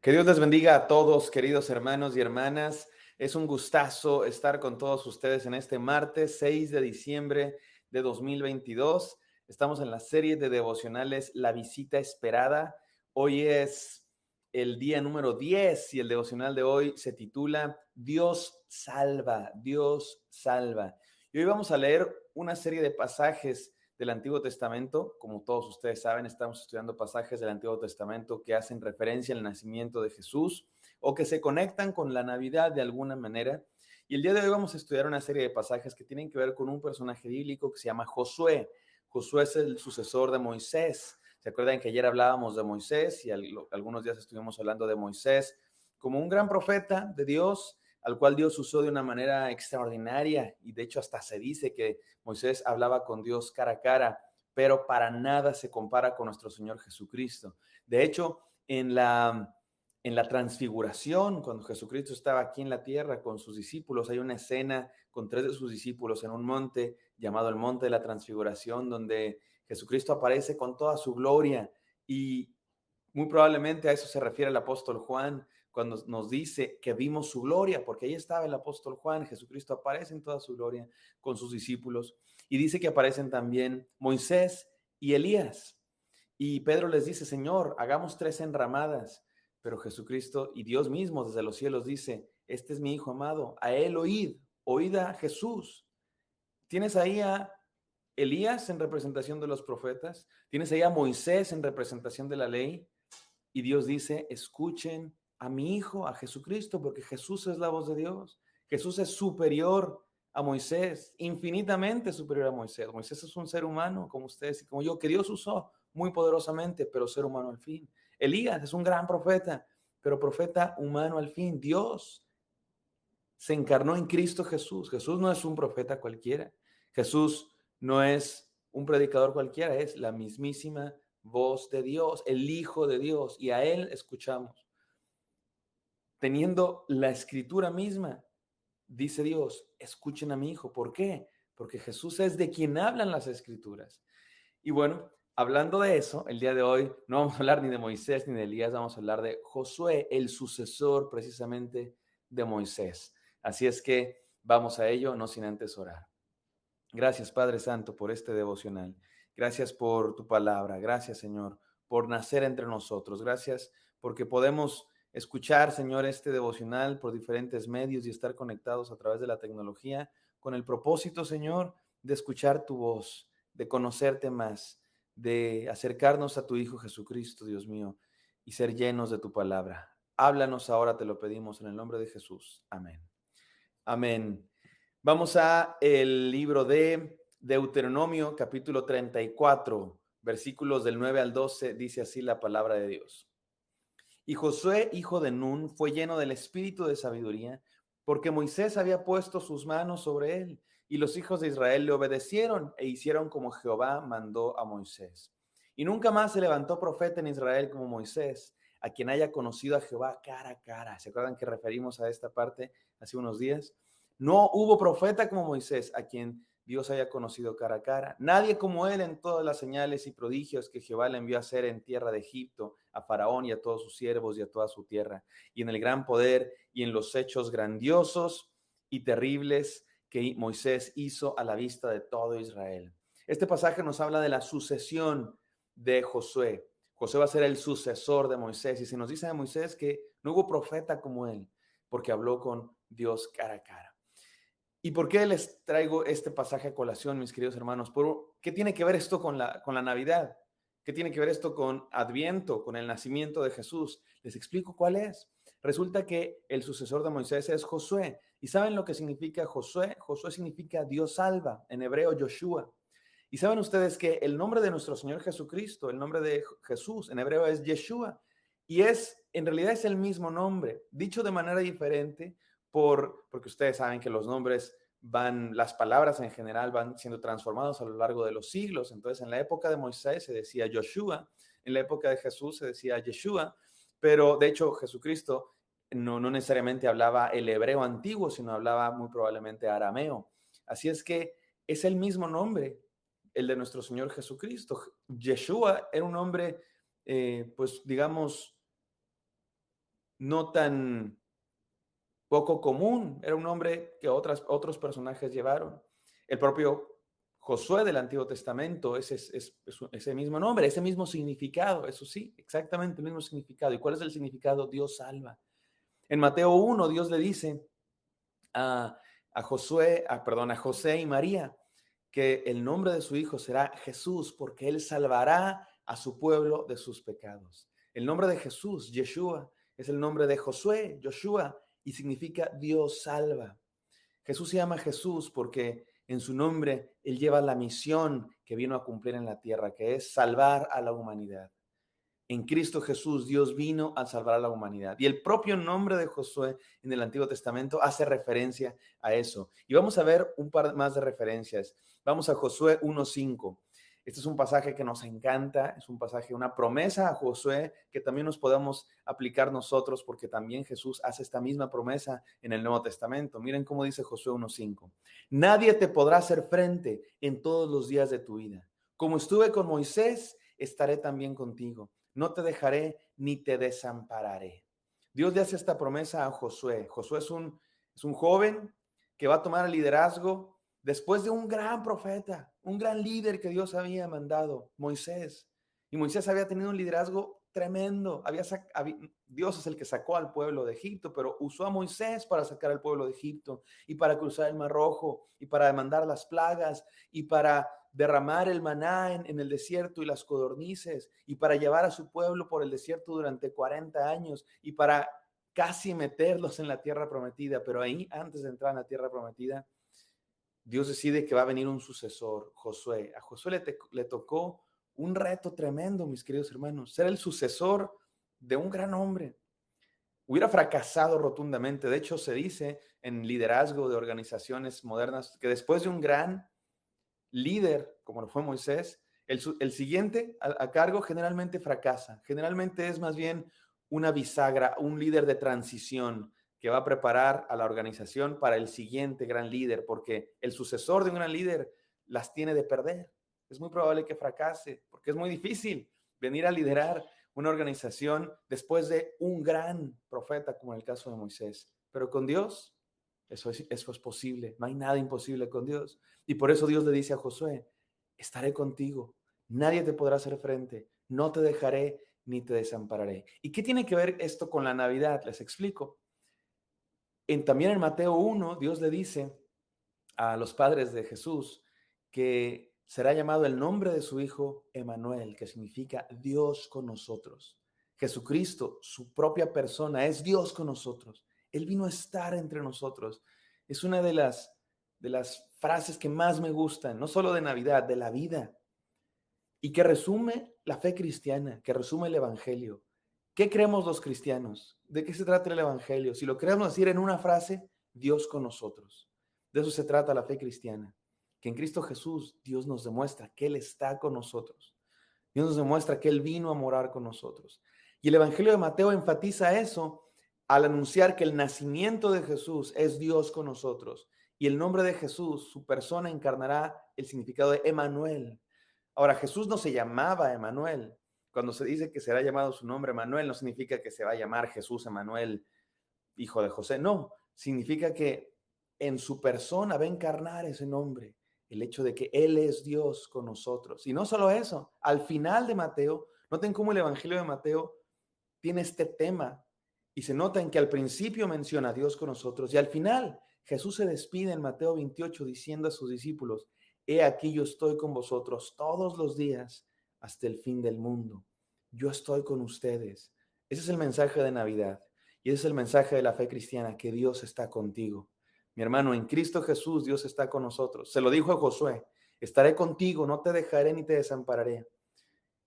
Que Dios les bendiga a todos, queridos hermanos y hermanas. Es un gustazo estar con todos ustedes en este martes 6 de diciembre de 2022. Estamos en la serie de devocionales La Visita Esperada. Hoy es el día número 10 y el devocional de hoy se titula Dios salva, Dios salva. Y hoy vamos a leer una serie de pasajes del Antiguo Testamento. Como todos ustedes saben, estamos estudiando pasajes del Antiguo Testamento que hacen referencia al nacimiento de Jesús o que se conectan con la Navidad de alguna manera. Y el día de hoy vamos a estudiar una serie de pasajes que tienen que ver con un personaje bíblico que se llama Josué. Josué es el sucesor de Moisés. ¿Se acuerdan que ayer hablábamos de Moisés y algunos días estuvimos hablando de Moisés como un gran profeta de Dios, al cual Dios usó de una manera extraordinaria? Y de hecho hasta se dice que Moisés hablaba con Dios cara a cara, pero para nada se compara con nuestro Señor Jesucristo. De hecho, en la transfiguración, cuando Jesucristo estaba aquí en la tierra con sus discípulos, hay una escena con 3 de sus discípulos en un monte llamado el Monte de la Transfiguración, donde Jesucristo aparece con toda su gloria, y muy probablemente a eso se refiere el apóstol Juan cuando nos dice que vimos su gloria, porque ahí estaba el apóstol Juan. Jesucristo aparece en toda su gloria con sus discípulos, y dice que aparecen también Moisés y Elías. Y Pedro les dice: Señor, hagamos 3 enramadas. Pero Jesucristo y Dios mismo desde los cielos dice: este es mi Hijo amado, a él oíd, oíd a Jesús. Tienes ahí a Elías en representación de los profetas, tienes ahí a Moisés en representación de la ley, y Dios dice: escuchen a mi Hijo, a Jesucristo, porque Jesús es la voz de Dios. Jesús es superior a Moisés, infinitamente superior a Moisés. Moisés es un ser humano como ustedes y como yo, que Dios usó muy poderosamente, pero ser humano al fin. Elías es un gran profeta, pero profeta humano al fin. Dios se encarnó en Cristo Jesús. Jesús no es un profeta cualquiera. Jesús no es un predicador cualquiera, es la mismísima voz de Dios, el Hijo de Dios, y a Él escuchamos. Teniendo la escritura misma, dice Dios: escuchen a mi Hijo. ¿Por qué? Porque Jesús es de quien hablan las escrituras. Y bueno, hablando de eso, el día de hoy no vamos a hablar ni de Moisés ni de Elías, vamos a hablar de Josué, el sucesor precisamente de Moisés. Así es que vamos a ello, no sin antes orar. Gracias, Padre Santo, por este devocional. Gracias por tu palabra. Gracias, Señor, por nacer entre nosotros. Gracias porque podemos escuchar, Señor, este devocional por diferentes medios y estar conectados a través de la tecnología con el propósito, Señor, de escuchar tu voz, de conocerte más, de acercarnos a tu Hijo Jesucristo, Dios mío, y ser llenos de tu palabra. Háblanos ahora, te lo pedimos en el nombre de Jesús. Amén. Amén. Vamos a el libro de Deuteronomio, capítulo 34, versículos del 9 al 12, dice así la palabra de Dios. Y Josué, hijo de Nun, fue lleno del espíritu de sabiduría, porque Moisés había puesto sus manos sobre él, y los hijos de Israel le obedecieron e hicieron como Jehová mandó a Moisés. Y nunca más se levantó profeta en Israel como Moisés, a quien haya conocido a Jehová cara a cara. ¿Se acuerdan que referimos a esta parte hace unos días? No hubo profeta como Moisés, a quien Dios haya conocido cara a cara. Nadie como él en todas las señales y prodigios que Jehová le envió a hacer en tierra de Egipto, a Faraón y a todos sus siervos y a toda su tierra, y en el gran poder y en los hechos grandiosos y terribles que Moisés hizo a la vista de todo Israel. Este pasaje nos habla de la sucesión de Josué. Josué va a ser el sucesor de Moisés, y se nos dice de Moisés que no hubo profeta como él, porque habló con Dios cara a cara. ¿Y por qué les traigo este pasaje a colación, mis queridos hermanos? ¿Qué tiene que ver esto con la Navidad? ¿Qué tiene que ver esto con Adviento, con el nacimiento de Jesús? Les explico cuál es. Resulta que el sucesor de Moisés es Josué. ¿Y saben lo que significa Josué? Josué significa Dios salva, en hebreo Yoshua. ¿Y saben ustedes que el nombre de nuestro Señor Jesucristo, el nombre de Jesús, en hebreo es Yeshua? Y en realidad es el mismo nombre, dicho de manera diferente, porque ustedes saben que los nombres las palabras en general van siendo transformados a lo largo de los siglos. Entonces, en la época de Moisés se decía Joshua, en la época de Jesús se decía Yeshua, pero de hecho Jesucristo no necesariamente hablaba el hebreo antiguo, sino hablaba muy probablemente arameo. Así es que es el mismo nombre, el de nuestro Señor Jesucristo. Yeshua era un nombre, pues digamos, no tan poco común, era un nombre que otros personajes llevaron. El propio Josué del Antiguo Testamento, ese mismo nombre, ese mismo significado, eso sí, exactamente el mismo significado. ¿Y cuál es el significado? Dios salva. En Mateo 1, Dios le dice a José y María, que el nombre de su hijo será Jesús, porque él salvará a su pueblo de sus pecados. El nombre de Jesús, Yeshua, es el nombre de Josué, Joshua, y significa Dios salva. Jesús se llama Jesús porque en su nombre él lleva la misión que vino a cumplir en la tierra, que es salvar a la humanidad. En Cristo Jesús, Dios vino a salvar a la humanidad. Y el propio nombre de Josué en el Antiguo Testamento hace referencia a eso. Y vamos a ver un par más de referencias. Vamos a Josué 1:5. Este es un pasaje que nos encanta, es un pasaje, una promesa a Josué que también nos podemos aplicar nosotros porque también Jesús hace esta misma promesa en el Nuevo Testamento. Miren cómo dice Josué 1:5. Nadie te podrá hacer frente en todos los días de tu vida. Como estuve con Moisés, estaré también contigo. No te dejaré ni te desampararé. Dios le hace esta promesa a Josué. Josué es un joven que va a tomar el liderazgo después de un gran profeta, un gran líder que Dios había mandado, Moisés. Y Moisés había tenido un liderazgo tremendo. Dios es el que sacó al pueblo de Egipto, pero usó a Moisés para sacar al pueblo de Egipto y para cruzar el Mar Rojo y para demandar las plagas y para derramar el maná en el desierto y las codornices y para llevar a su pueblo por el desierto durante 40 años y para casi meterlos en la tierra prometida. Pero ahí, antes de entrar en la tierra prometida, Dios decide que va a venir un sucesor, Josué. A Josué le tocó un reto tremendo, mis queridos hermanos, ser el sucesor de un gran hombre. Hubiera fracasado rotundamente. De hecho, se dice en liderazgo de organizaciones modernas que después de un gran líder, como lo fue Moisés, el siguiente a cargo generalmente fracasa. Generalmente es más bien una bisagra, un líder de transición que va a preparar a la organización para el siguiente gran líder, porque el sucesor de un gran líder las tiene de perder. Es muy probable que fracase, porque es muy difícil venir a liderar una organización después de un gran profeta, como en el caso de Moisés. Pero con Dios, eso es posible. No hay nada imposible con Dios. Y por eso Dios le dice a Josué, estaré contigo, nadie te podrá hacer frente, no te dejaré ni te desampararé. ¿Y qué tiene que ver esto con la Navidad? Les explico. También en Mateo 1, Dios le dice a los padres de Jesús que será llamado el nombre de su hijo Emanuel, que significa Dios con nosotros. Jesucristo, su propia persona, es Dios con nosotros. Él vino a estar entre nosotros. Es una de las frases que más me gustan, no solo de Navidad, de la vida, y que resume la fe cristiana, que resume el Evangelio. ¿Qué creemos los cristianos? ¿De qué se trata el Evangelio? Si lo queremos decir en una frase, Dios con nosotros. De eso se trata la fe cristiana, que en Cristo Jesús Dios nos demuestra que Él está con nosotros. Dios nos demuestra que Él vino a morar con nosotros. Y el Evangelio de Mateo enfatiza eso al anunciar que el nacimiento de Jesús es Dios con nosotros. Y el nombre de Jesús, su persona, encarnará el significado de Emanuel. Ahora, Jesús no se llamaba Emanuel. Cuando se dice que será llamado su nombre Emanuel, no significa que se va a llamar Jesús Emanuel, hijo de José. No, significa que en su persona va a encarnar ese nombre, el hecho de que Él es Dios con nosotros. Y no solo eso, al final de Mateo, noten cómo el Evangelio de Mateo tiene este tema y se nota en que al principio menciona a Dios con nosotros y al final Jesús se despide en Mateo 28 diciendo a sus discípulos, he aquí yo estoy con vosotros todos los días hasta el fin del mundo. Yo estoy con ustedes. Ese es el mensaje de Navidad y ese es el mensaje de la fe cristiana, que Dios está contigo. Mi hermano, en Cristo Jesús Dios está con nosotros. Se lo dijo a Josué, estaré contigo, no te dejaré ni te desampararé.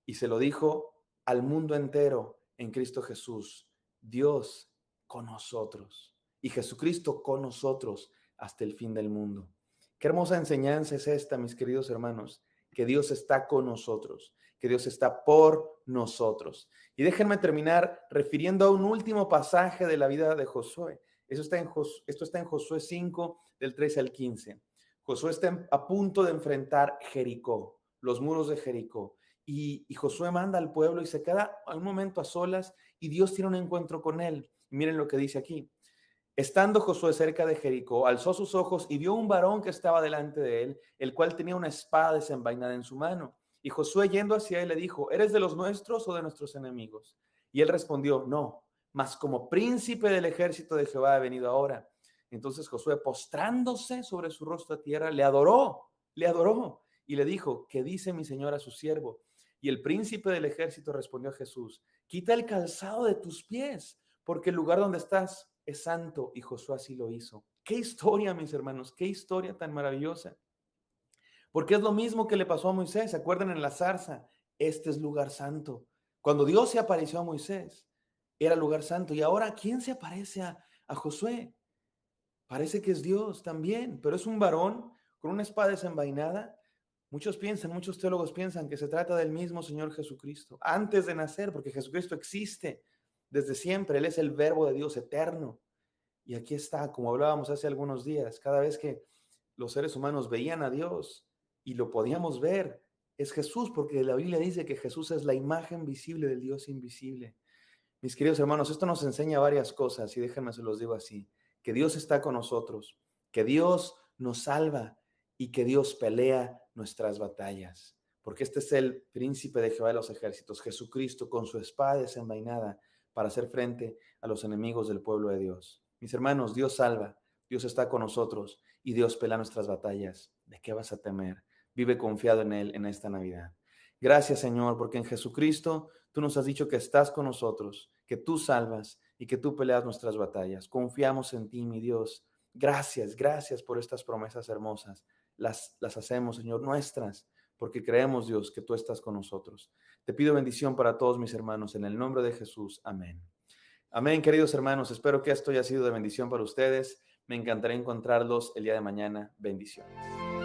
Y se lo dijo al mundo entero en Cristo Jesús. Dios con nosotros y Jesucristo con nosotros hasta el fin del mundo. Qué hermosa enseñanza es esta, mis queridos hermanos, que Dios está con nosotros, que Dios está por nosotros. Y déjenme terminar refiriendo a un último pasaje de la vida de Josué. Esto está en Josué 5, del 13 al 15. Josué está a punto de enfrentar Jericó, los muros de Jericó. Y Josué manda al pueblo y se queda un momento a solas y Dios tiene un encuentro con él. Miren lo que dice aquí. Estando Josué cerca de Jericó, alzó sus ojos y vio un varón que estaba delante de él, el cual tenía una espada desenvainada en su mano. Y Josué, yendo hacia él, le dijo: ¿Eres de los nuestros o de nuestros enemigos? Y él respondió: No, mas como príncipe del ejército de Jehová he venido ahora. Entonces Josué, postrándose sobre su rostro a tierra, le adoró y le dijo: ¿Qué dice mi señor a su siervo? Y el príncipe del ejército respondió a Jesús: Quita el calzado de tus pies, porque el lugar donde estás es santo. Y Josué así lo hizo. Qué historia, mis hermanos, qué historia tan maravillosa. Porque es lo mismo que le pasó a Moisés. ¿Se acuerdan en la zarza? Este es lugar santo. Cuando Dios se apareció a Moisés, era lugar santo. Y ahora, ¿quién se aparece a Josué? Parece que es Dios también, pero es un varón con una espada desenvainada. Muchos teólogos piensan que se trata del mismo Señor Jesucristo, antes de nacer, porque Jesucristo existe desde siempre. Él es el verbo de Dios eterno. Y aquí está, como hablábamos hace algunos días, cada vez que los seres humanos veían a Dios y lo podíamos ver, es Jesús, porque la Biblia dice que Jesús es la imagen visible del Dios invisible. Mis queridos hermanos, esto nos enseña varias cosas y déjenme se los digo así: que Dios está con nosotros, que Dios nos salva y que Dios pelea nuestras batallas. Porque este es el príncipe de Jehová de los ejércitos, Jesucristo, con su espada desenvainada para hacer frente a los enemigos del pueblo de Dios. Mis hermanos, Dios salva, Dios está con nosotros y Dios pelea nuestras batallas. ¿De qué vas a temer? Vive confiado en Él en esta Navidad. Gracias, Señor, porque en Jesucristo tú nos has dicho que estás con nosotros, que tú salvas y que tú peleas nuestras batallas. Confiamos en ti, mi Dios. Gracias, gracias por estas promesas hermosas. Las hacemos, Señor, nuestras, porque creemos, Dios, que tú estás con nosotros. Te pido bendición para todos mis hermanos, en el nombre de Jesús. Amén. Amén, queridos hermanos. Espero que esto haya sido de bendición para ustedes. Me encantaría encontrarlos el día de mañana. Bendiciones.